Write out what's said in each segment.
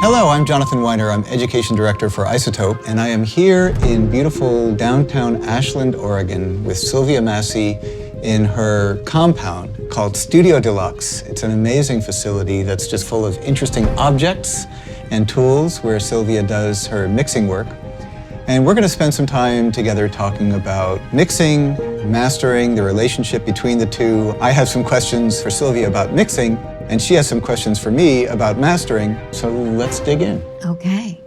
Hello, I'm Jonathan Weiner. I'm Education Director for Isotope, and I am here in beautiful downtown Ashland, Oregon with Sylvia Massey in her compound called Studio Deluxe. It's an amazing facility that's just full of interesting objects and tools where Sylvia does her mixing work. And we're going to spend some time together talking about mixing, mastering, the relationship between the two. I have some questions for Sylvia about mixing, and she has some questions for me about mastering. So let's dig in. Okay.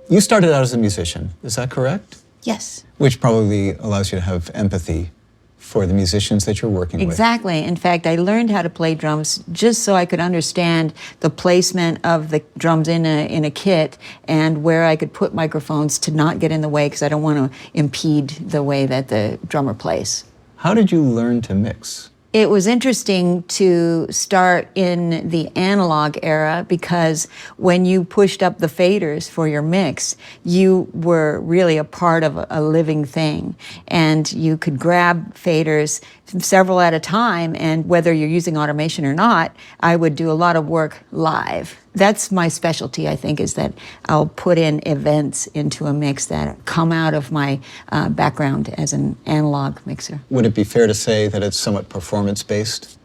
You started out as a musician, is that correct? Yes. Which probably allows you to have empathy for the musicians that you're working with. Exactly. In fact, I learned how to play drums just so I could understand the placement of the drums in a kit and where I could put microphones to not get in the way because I don't want to impede the way that the drummer plays. How did you learn to mix? It was interesting to start in the analog era because when you pushed up the faders for your mix, you were really a part of a living thing. And you could grab faders several at a time, and whether you're using automation or not, I would do a lot of work live. That's my specialty, I think, is that I'll put in events into a mix that come out of my background as an analog mixer. Would it be fair to say that it's somewhat performance-based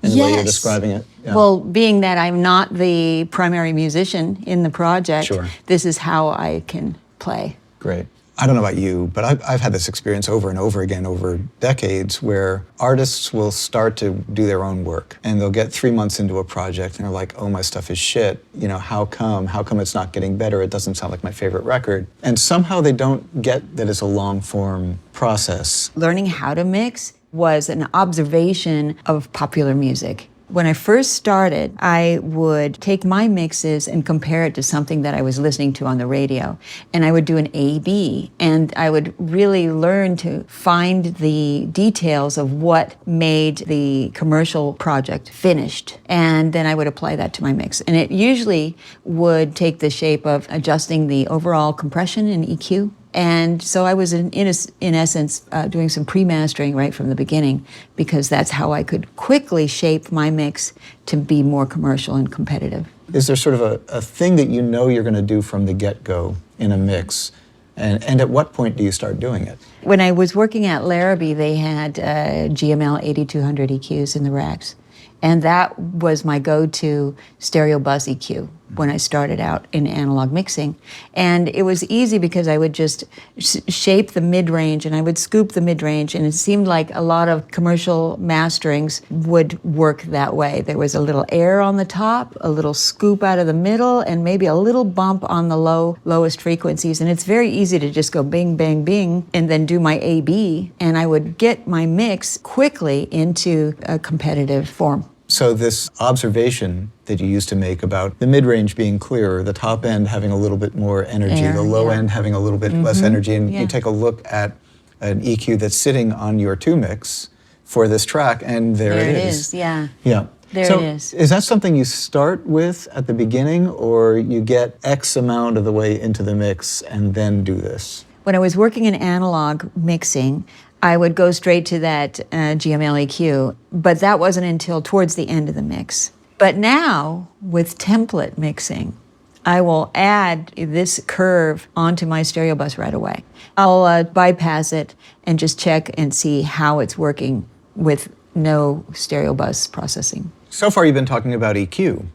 in the way you're describing it? Yeah. Well, being that I'm not the primary musician in the project, Sure. This is how I can play. Great. I don't know about you, but I've had this experience over and over again over decades where artists will start to do their own work and they'll get 3 months into a project and they're like, oh, my stuff is shit. You know, how come? How come it's not getting better? It doesn't sound like my favorite record. And somehow they don't get that it's a long-form process. Learning how to mix was an observation of popular music. When I first started, I would take my mixes and compare it to something that I was listening to on the radio. And I would do an A/B, and I would really learn to find the details of what made the commercial project finished. And then I would apply that to my mix. And it usually would take the shape of adjusting the overall compression and EQ. And so I was, in essence, doing some pre-mastering right from the beginning because that's how I could quickly shape my mix to be more commercial and competitive. Is there sort of a thing that you know you're going to do from the get-go in a mix? And at what point do you start doing it? When I was working at Larrabee, they had GML 8200 EQs in the racks. And that was my go-to stereo bus EQ when I started out in analog mixing. And it was easy because I would just shape the mid-range and I would scoop the mid-range, and it seemed like a lot of commercial masterings would work that way. There was a little air on the top, a little scoop out of the middle, and maybe a little bump on the lowest frequencies. And it's very easy to just go bing, bang, bing, and then do my A-B, and I would get my mix quickly into a competitive form. So this observation that you used to make about the mid-range being clearer, the top end having a little bit more energy, the low end having a little bit less energy, and you take a look at an EQ that's sitting on your 2-mix for this track, and there it is. Yeah. Yeah. There so it is. Is that something you start with at the beginning, or you get X amount of the way into the mix and then do this? When I was working in analog mixing, I would go straight to that GML EQ, but that wasn't until towards the end of the mix. But now, with template mixing, I will add this curve onto my stereo bus right away. I'll bypass it and just check and see how it's working with no stereo bus processing. So far you've been talking about EQ.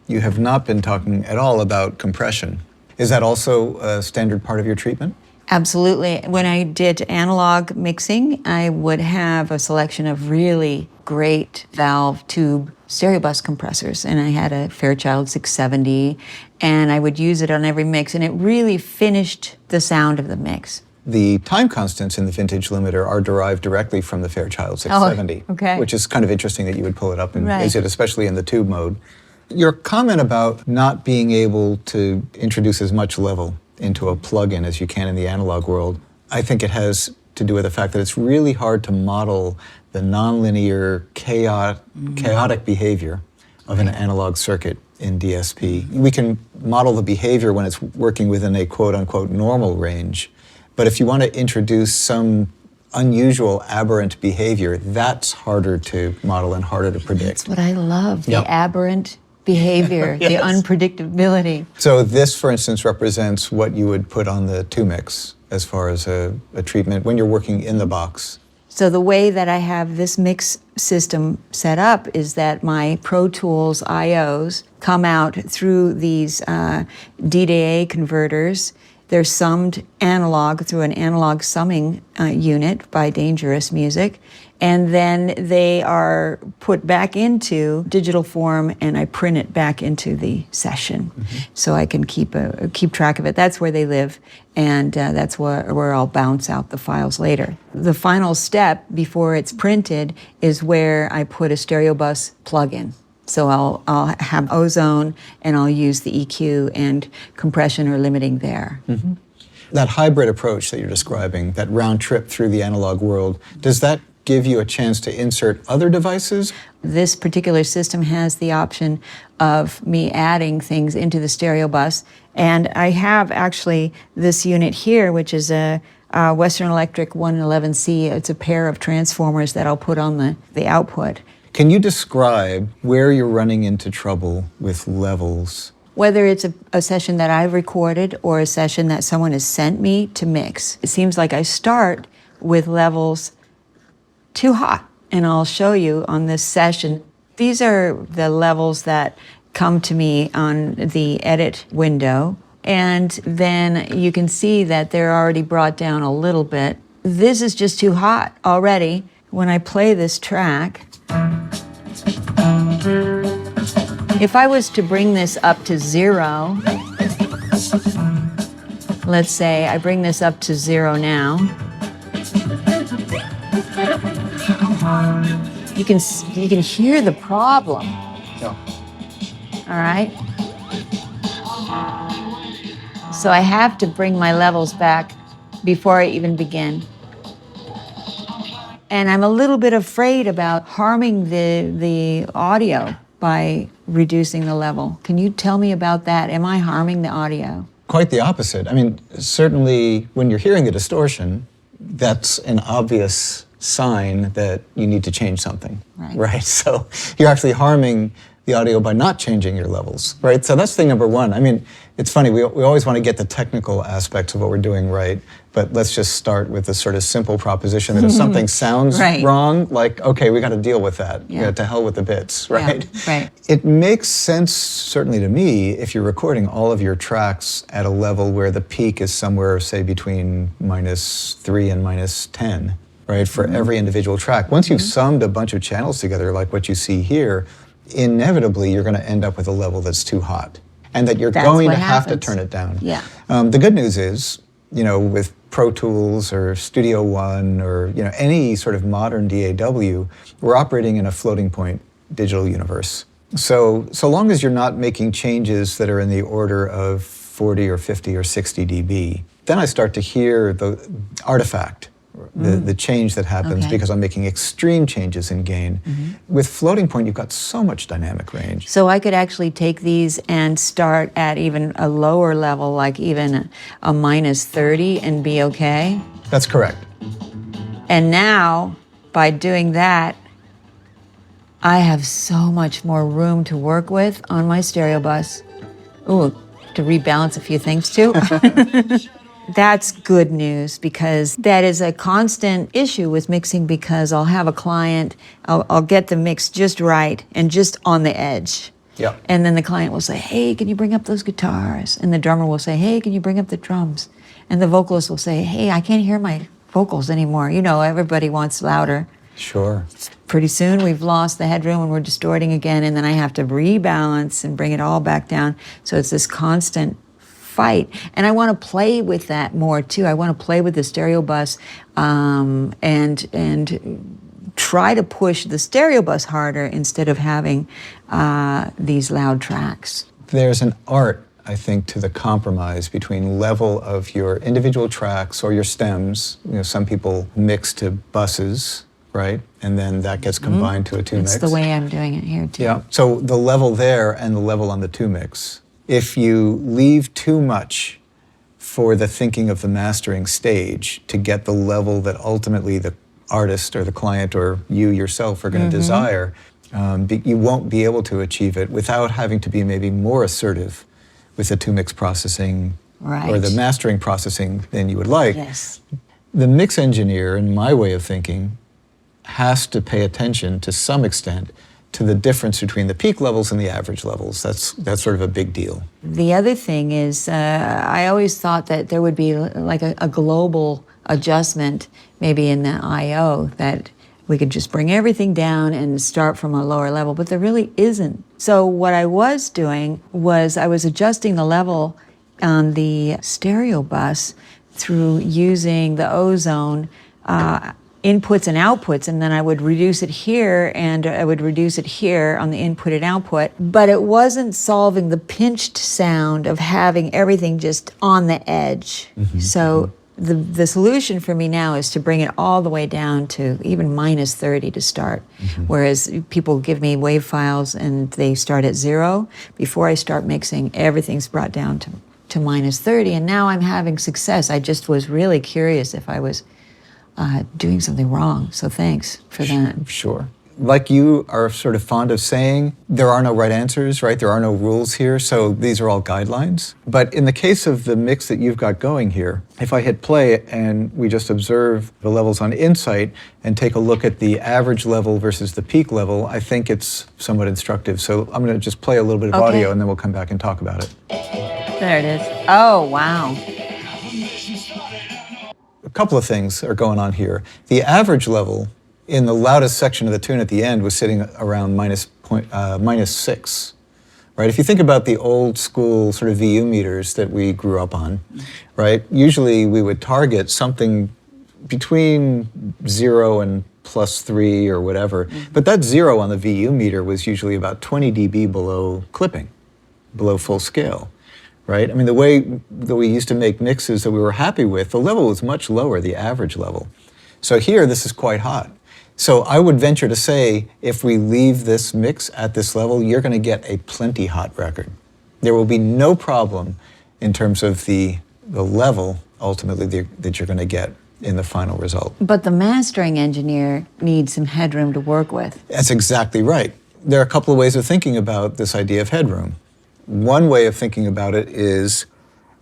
You have not been talking at all about compression. Is that also a standard part of your treatment? Absolutely. When I did analog mixing, I would have a selection of really great valve tube stereo bus compressors, and I had a Fairchild 670, and I would use it on every mix, and it really finished the sound of the mix. The time constants in the vintage limiter are derived directly from the Fairchild 670, okay. Which is kind of interesting that you would pull it up and Right. use it, especially in the tube mode. Your comment about not being able to introduce as much level into a plug-in as you can in the analog world, I think it has to do with the fact that it's really hard to model the nonlinear, chaotic behavior of an analog circuit in DSP. We can model the behavior when it's working within a quote-unquote normal range, but if you want to introduce some unusual, aberrant behavior, that's harder to model and harder to predict. That's what I love, the Yep. aberrant behavior, the Yes. unpredictability. So this, for instance, represents what you would put on the 2-mix as far as a treatment when you're working in the box. So the way that I have this mix system set up is that my Pro Tools IOs come out through these DDA converters. They're summed analog through an analog summing unit by Dangerous Music. And then they are put back into digital form, and I print it back into the session, so I can keep track of it. That's where they live, and that's where I'll bounce out the files later. The final step before it's printed is where I put a stereo bus plug-in. So I'll have ozone, and I'll use the EQ and compression or limiting there. That hybrid approach that you're describing, that round trip through the analog world, does that give you a chance to insert other devices? This particular system has the option of me adding things into the stereo bus. And I have actually this unit here, which is a Western Electric 111C. It's a pair of transformers that I'll put on the output. Can you describe where you're running into trouble with levels? Whether it's a session that I've recorded or a session that someone has sent me to mix, it seems like I start with levels too hot. And I'll show you on this session. These are the levels that come to me on the edit window. And then you can see that they're already brought down a little bit. This is just too hot already. When I play this track, if I was to bring this up to 0, let's say I bring this up to 0 now, you can hear the problem. No. All right? So I have to bring my levels back before I even begin. And I'm a little bit afraid about harming the audio by reducing the level. Can you tell me about that? Am I harming the audio? Quite the opposite. I mean, certainly when you're hearing the distortion, that's an obvious sign that you need to change something, right? So you're actually harming the audio by not changing your levels, right? So that's thing number one. I mean, it's funny, we always want to get the technical aspects of what we're doing right, but let's just start with this sort of simple proposition that if something sounds wrong, like, okay, we got to deal with that. Yeah. To hell with the bits, right? Yeah, right. It makes sense, certainly to me, if you're recording all of your tracks at a level where the peak is somewhere, say, between -3 and -10, right, for every individual track. Once you've summed a bunch of channels together, like what you see here, inevitably you're going to end up with a level that's too hot, and that you're going to have to turn it down. Yeah. The good news is, you know, with Pro Tools or Studio One or, you know, any sort of modern DAW, we're operating in a floating point digital universe. So long as you're not making changes that are in the order of 40 or 50 or 60 dB, then I start to hear the artifact, the change that happens because I'm making extreme changes in gain. With floating point, you've got so much dynamic range. So I could actually take these and start at even a lower level, like even a -30 and be okay? That's correct. And now, by doing that, I have so much more room to work with on my stereo bus. Ooh, to rebalance a few things too. That's good news, because that is a constant issue with mixing, because I'll have a client, I'll get the mix just right and just on the edge. Yeah. And then the client will say, hey, can you bring up those guitars? And the drummer will say, hey, can you bring up the drums? And the vocalist will say, hey, I can't hear my vocals anymore. You know, everybody wants louder. Sure. Pretty soon we've lost the headroom and we're distorting again, and then I have to rebalance and bring it all back down. So it's this constant fight. And I want to play with that more too. I want to play with the stereo bus and try to push the stereo bus harder instead of having these loud tracks. There's an art, I think, to the compromise between level of your individual tracks or your stems. You know, some people mix to buses, right? And then that gets combined to a 2-mix. That's the way I'm doing it here too. Yeah. So the level there and the level on the 2-mix. If you leave too much for the thinking of the mastering stage to get the level that ultimately the artist or the client or you yourself are going to desire, You won't be able to achieve it without having to be maybe more assertive with the two-mix processing Right. or the mastering processing than you would like. Yes. The mix engineer, in my way of thinking, has to pay attention to some extent to the difference between the peak levels and the average levels. That's sort of a big deal. The other thing is, I always thought that there would be like a global adjustment, maybe in the I/O, that we could just bring everything down and start from a lower level, but there really isn't. So what I was doing was I was adjusting the level on the stereo bus through using the ozone inputs and outputs, and then I would reduce it here and I would reduce it here on the input and output, but it wasn't solving the pinched sound of having everything just on the edge. So the solution for me now is to bring it all the way down to even minus 30 to start. Whereas people give me wave files and they start at 0. Before I start mixing, everything's brought down to minus 30, and now I'm having success. I just was really curious if I was doing something wrong, so thanks for that. Sure. Like you are sort of fond of saying, there are no right answers, right? There are no rules here, so these are all guidelines. But in the case of the mix that you've got going here, if I hit play and we just observe the levels on Insight and take a look at the average level versus the peak level, I think it's somewhat instructive. So I'm going to just play a little bit of Okay. audio and then we'll come back and talk about it. There it is. Oh, wow. A couple of things are going on here. The average level in the loudest section of the tune at the end was sitting around minus 6, right? If you think about the old school sort of VU meters that we grew up on, right? Usually we would target something between 0 and plus 3 or whatever, but that 0 on the VU meter was usually about 20 dB below clipping, below full scale. Right? I mean, the way that we used to make mixes that we were happy with, the level was much lower, the average level. So here, this is quite hot. So I would venture to say, if we leave this mix at this level, you're going to get a plenty hot record. There will be no problem in terms of the level, ultimately, that you're going to get in the final result. But the mastering engineer needs some headroom to work with. That's exactly right. There are a couple of ways of thinking about this idea of headroom. One way of thinking about it is,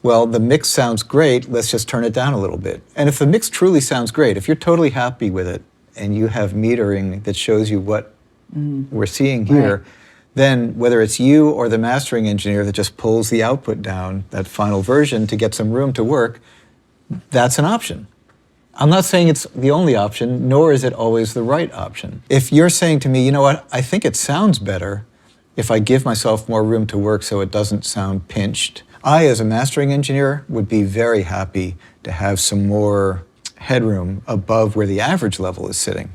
well, the mix sounds great, let's just turn it down a little bit. And if the mix truly sounds great, if you're totally happy with it and you have metering that shows you what we're seeing here, Right. then whether it's you or the mastering engineer that just pulls the output down, that final version, to get some room to work, that's an option. I'm not saying it's the only option, nor is it always the right option. If you're saying to me, you know what, I think it sounds better if I give myself more room to work so it doesn't sound pinched, I, as a mastering engineer, would be very happy to have some more headroom above where the average level is sitting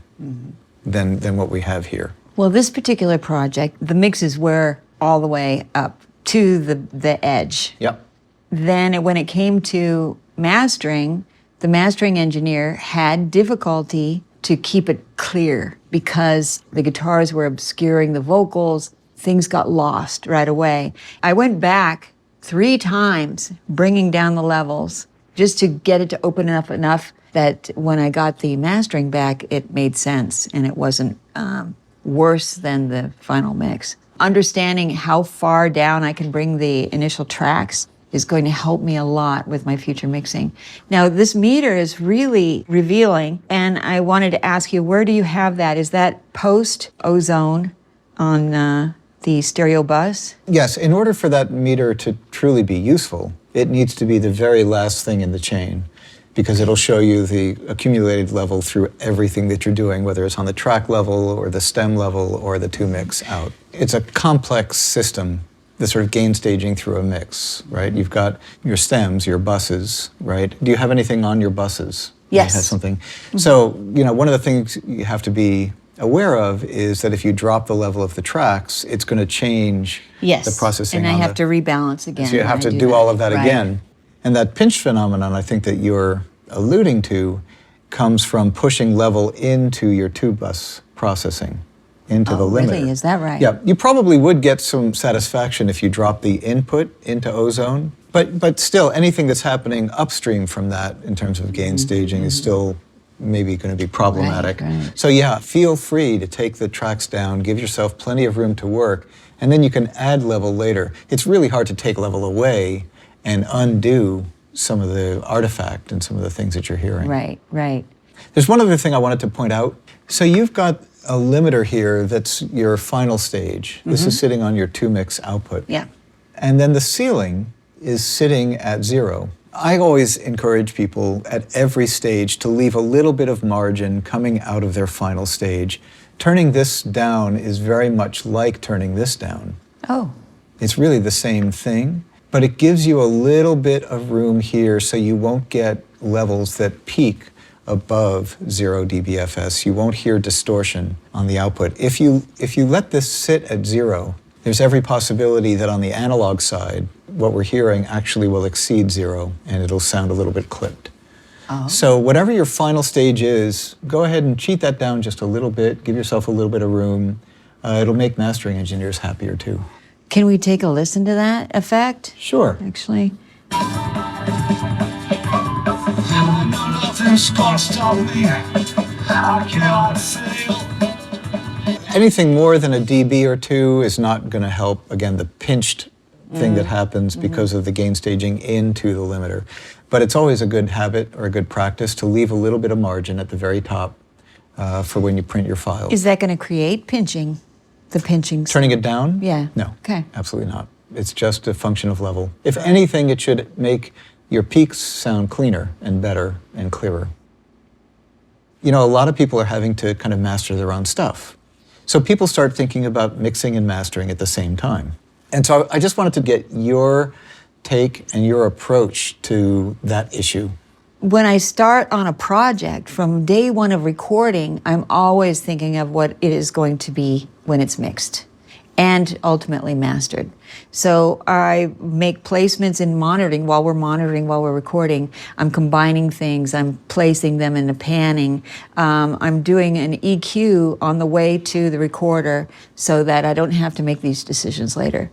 than what we have here. Well, this particular project, the mixes were all the way up to the edge. Yep. Then when it came to mastering, the mastering engineer had difficulty to keep it clear because the guitars were obscuring the vocals. Things got lost right away. I went back 3 times, bringing down the levels, just to get it to open up enough that when I got the mastering back, it made sense and it wasn't worse than the final mix. Understanding how far down I can bring the initial tracks is going to help me a lot with my future mixing. Now, this meter is really revealing, and I wanted to ask you, where do you have that? Is that post-ozone on the stereo bus? Yes, in order for that meter to truly be useful, it needs to be the very last thing in the chain, because it'll show you the accumulated level through everything that you're doing, whether it's on the track level or the stem level or the 2-mix out. It's a complex system, the sort of gain staging through a mix, right? You've got your stems, your buses, right? Do you have anything on your buses? Yes. You have something. So, you know, one of the things you have to be aware of is that if you drop the level of the tracks, it's going to change Yes. the processing. And I on have to rebalance again. So you when have I to do all of that Right. again. And that pinch phenomenon, I think that you're alluding to, comes from pushing level into your 2-bus processing, into the limiter. Really? Is that right? Yeah, you probably would get some satisfaction if you drop the input into ozone, but still, anything that's happening upstream from that in terms of gain staging is still maybe going to be problematic. Right. So yeah, feel free to take the tracks down, give yourself plenty of room to work, and then you can add level later. It's really hard to take level away and undo some of the artifact and some of the things that you're hearing. Right. There's one other thing I wanted to point out. So you've got a limiter here that's your final stage. This is sitting on your 2-mix output. Yeah. And then the ceiling is sitting at 0. I always encourage people at every stage to leave a little bit of margin coming out of their final stage. Turning this down is very much like turning this down. Oh. It's really the same thing, but it gives you a little bit of room here so you won't get levels that peak above 0 dBFS. You won't hear distortion on the output. If you let this sit at 0, there's every possibility that on the analog side, what we're hearing actually will exceed 0 and it'll sound a little bit clipped. Oh. So whatever your final stage is, go ahead and cheat that down just a little bit, give yourself a little bit of room. It'll make mastering engineers happier too. Can we take a listen to that effect? Sure. Actually. Nothing's gonna stop me. I cannot sail. Anything more than a dB or 2 is not going to help, again, the pinched thing that happens because of the gain staging into the limiter. But it's always a good habit or a good practice to leave a little bit of margin at the very top for when you print your files. Is that going to create pinching? The pinching? Turning it down? Yeah. No. Okay. Absolutely not. It's just a function of level. If anything, it should make your peaks sound cleaner and better and clearer. You know, a lot of people are having to kind of master their own stuff. So people start thinking about mixing and mastering at the same time. And so I just wanted to get your take and your approach to that issue. When I start on a project, from day one of recording, I'm always thinking of what it is going to be when it's mixed and ultimately mastered. So I make placements in monitoring, while we're recording. I'm combining things, I'm placing them in the panning. I'm doing an EQ on the way to the recorder so that I don't have to make these decisions later.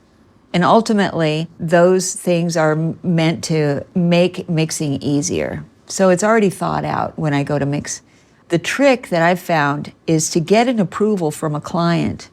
And ultimately, those things are meant to make mixing easier. So it's already thought out when I go to mix. The trick that I've found is to get an approval from a client.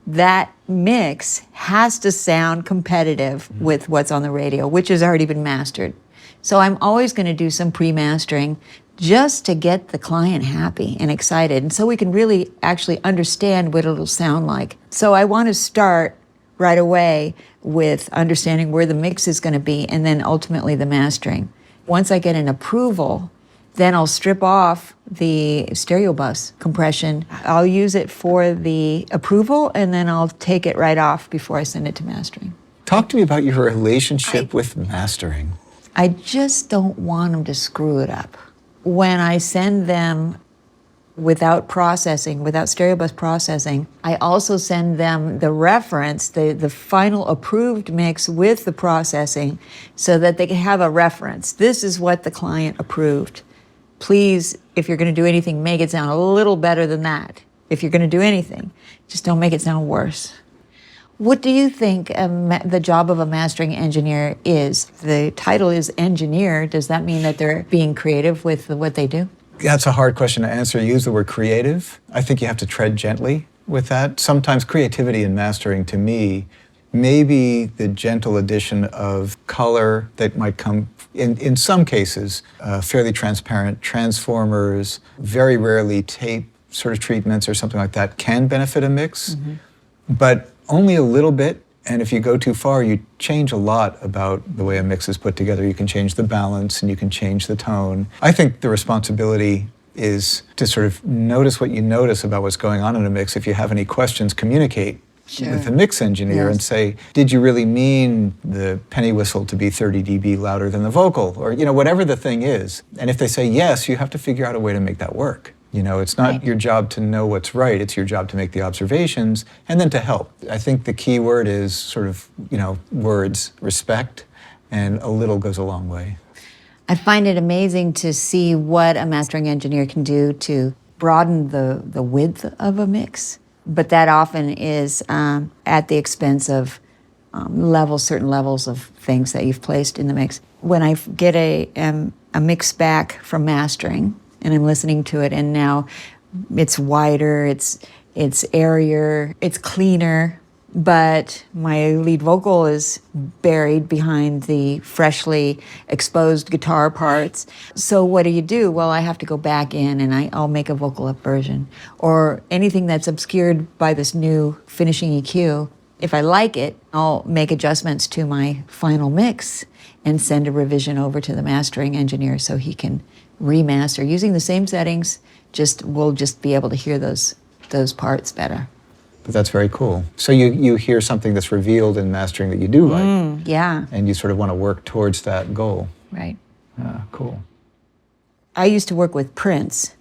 That mix has to sound competitive with what's on the radio, which has already been mastered. So I'm always going to do some pre-mastering just to get the client happy and excited, and so we can really actually understand what it'll sound like. So I want to start right away with understanding where the mix is going to be and then ultimately the mastering. Once I get an approval, then I'll strip off the stereo bus compression. I'll use it for the approval, and then I'll take it right off before I send it to mastering. Talk to me about your relationship with mastering. I just don't want them to screw it up. When I send them without processing, without stereo bus processing, I also send them the reference, the final approved mix with the processing, so that they can have a reference. This is what the client approved. Please, if you're going to do anything, make it sound a little better than that. If you're going to do anything, just don't make it sound worse. What do you think the job of a mastering engineer is? The title is engineer. Does that mean that they're being creative with what they do? That's a hard question to answer. Use the word creative. I think you have to tread gently with that. Sometimes creativity in mastering, to me, may be the gentle addition of color that might come, in some cases, fairly transparent transformers, very rarely tape sort of treatments or something like that can benefit a mix, but only a little bit. And if you go too far, you change a lot about the way a mix is put together. You can change the balance and you can change the tone. I think the responsibility is to sort of notice what you notice about what's going on in a mix. If you have any questions, communicate with the mix engineer and say, did you really mean the penny whistle to be 30 dB louder than the vocal? Or, you know, whatever the thing is. And if they say yes, you have to figure out a way to make that work. You know, it's not your job to know what's right, it's your job to make the observations and then to help. I think the key word is sort of, you know, words, respect, and a little goes a long way. I find it amazing to see what a mastering engineer can do to broaden the width of a mix, but that often is at the expense of certain levels of things that you've placed in the mix. When I get a mix back from mastering, and I'm listening to it, and now it's wider, it's airier, it's cleaner, but my lead vocal is buried behind the freshly exposed guitar parts. So what do? Well, I have to go back in and I'll make a vocal up version, or anything that's obscured by this new finishing EQ. If I like it, I'll make adjustments to my final mix and send a revision over to the mastering engineer so he can remaster using the same settings. We'll just be able to hear those parts better. But that's very cool. So you hear something that's revealed in mastering that you do like. Yeah. And you sort of want to work towards that goal. Right. Cool. I used to work with Prince,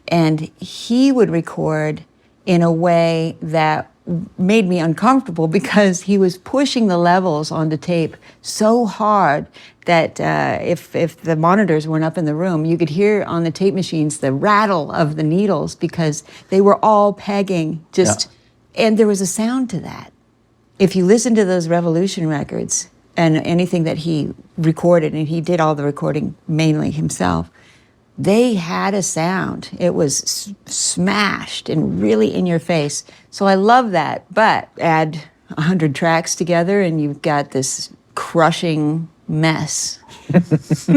and he would record in a way that made me uncomfortable because he was pushing the levels onto tape so hard that if the monitors weren't up in the room, you could hear on the tape machines the rattle of the needles because they were all pegging and there was a sound to that. If you listen to those Revolution records and anything that he recorded, and he did all the recording mainly himself, they had a sound. It was smashed and really in your face. So I love that. But add 100 tracks together and you've got this crushing mess. That's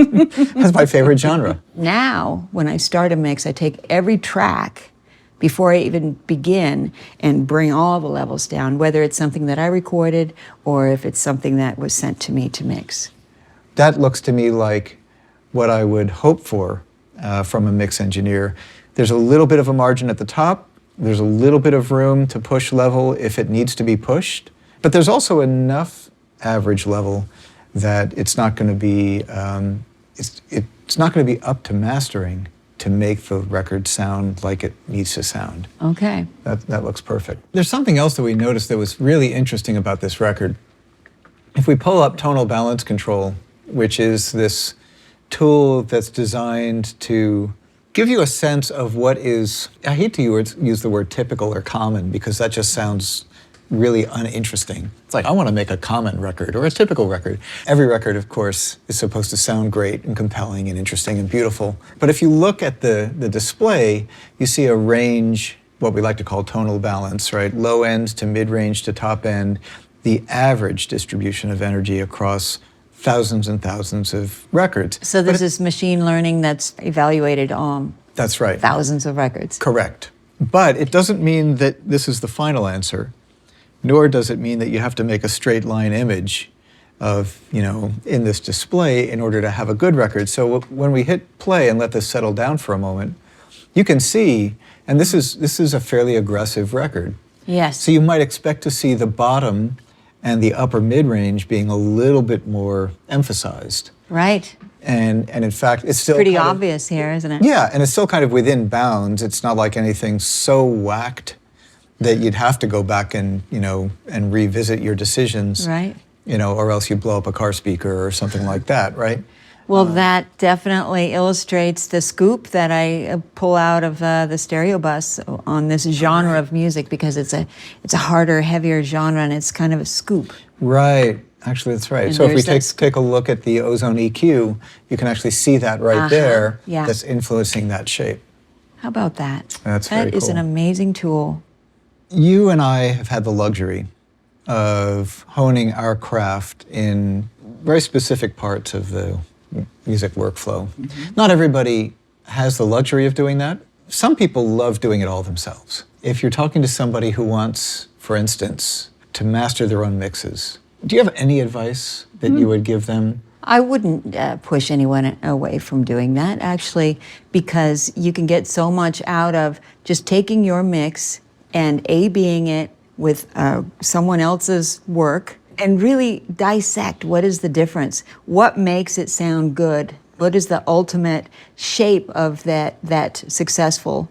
my favorite genre. Now, when I start a mix, I take every track before I even begin and bring all the levels down, whether it's something that I recorded or if it's something that was sent to me to mix. That looks to me like what I would hope for from a mix engineer. There's a little bit of a margin at the top. There's a little bit of room to push level if it needs to be pushed. But there's also enough average level that it's not going to be it's not going to be up to mastering to make the record sound like it needs to sound. Okay. That looks perfect. There's something else that we noticed that was really interesting about this record. If we pull up tonal balance control, which is this tool that's designed to give you a sense of what is, I hate to use the word typical or common because that just sounds really uninteresting. It's like, I want to make a common record or a typical record. Every record, of course, is supposed to sound great and compelling and interesting and beautiful. But if you look at the display, you see a range, what we like to call tonal balance, right? Low end to mid-range to top end, the average distribution of energy across thousands and thousands of records. So this is machine learning that's evaluated on that's right. thousands of records. Correct. But it doesn't mean that this is the final answer, nor does it mean that you have to make a straight line image of, in this display in order to have a good record. So when we hit play and let this settle down for a moment, you can see, and this is a fairly aggressive record. Yes. So you might expect to see the bottom and the upper mid-range being a little bit more emphasized. Right. And in fact, it's still pretty obvious here, isn't it? Yeah, and it's still kind of within bounds. It's not like anything so whacked that you'd have to go back and, and revisit your decisions. Right. Or else you blow up a car speaker or something like that, right? Well, that definitely illustrates the scoop that I pull out of the Stereo Bus on this genre of music, because it's a harder, heavier genre, and it's kind of a scoop. Right. Actually, that's right. And so if we there's take a look at the Ozone EQ, you can actually see that right there. Yeah. That's influencing that shape. How about that? That's very That is cool. an amazing tool. You and I have had the luxury of honing our craft in very specific parts of the music workflow. Mm-hmm. Not everybody has the luxury of doing that. Some people love doing it all themselves. If you're talking to somebody who wants, for instance, to master their own mixes, do you have any advice that you would give them? I wouldn't push anyone away from doing that, actually, because you can get so much out of just taking your mix and A-Bing it with someone else's work and really dissect what is the difference, what makes it sound good, what is the ultimate shape of that successful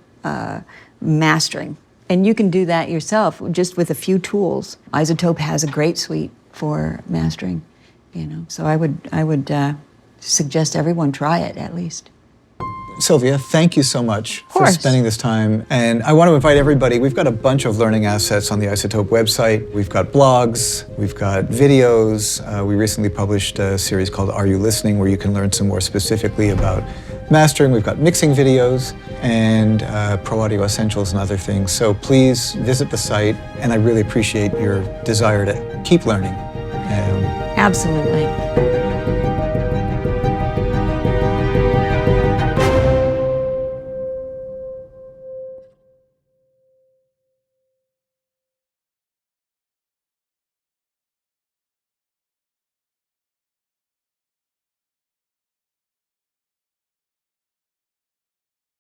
mastering. And you can do that yourself just with a few tools. iZotope has a great suite for mastering, So I would suggest everyone try it at least. Sylvia, thank you so much for course. spending this time. And I want to invite everybody, we've got a bunch of learning assets on the iZotope website. We've got blogs, we've got videos. We recently published a series called Are You Listening, where you can learn some more specifically about mastering, we've got mixing videos, and Pro Audio Essentials and other things. So please visit the site, and I really appreciate your desire to keep learning. Absolutely.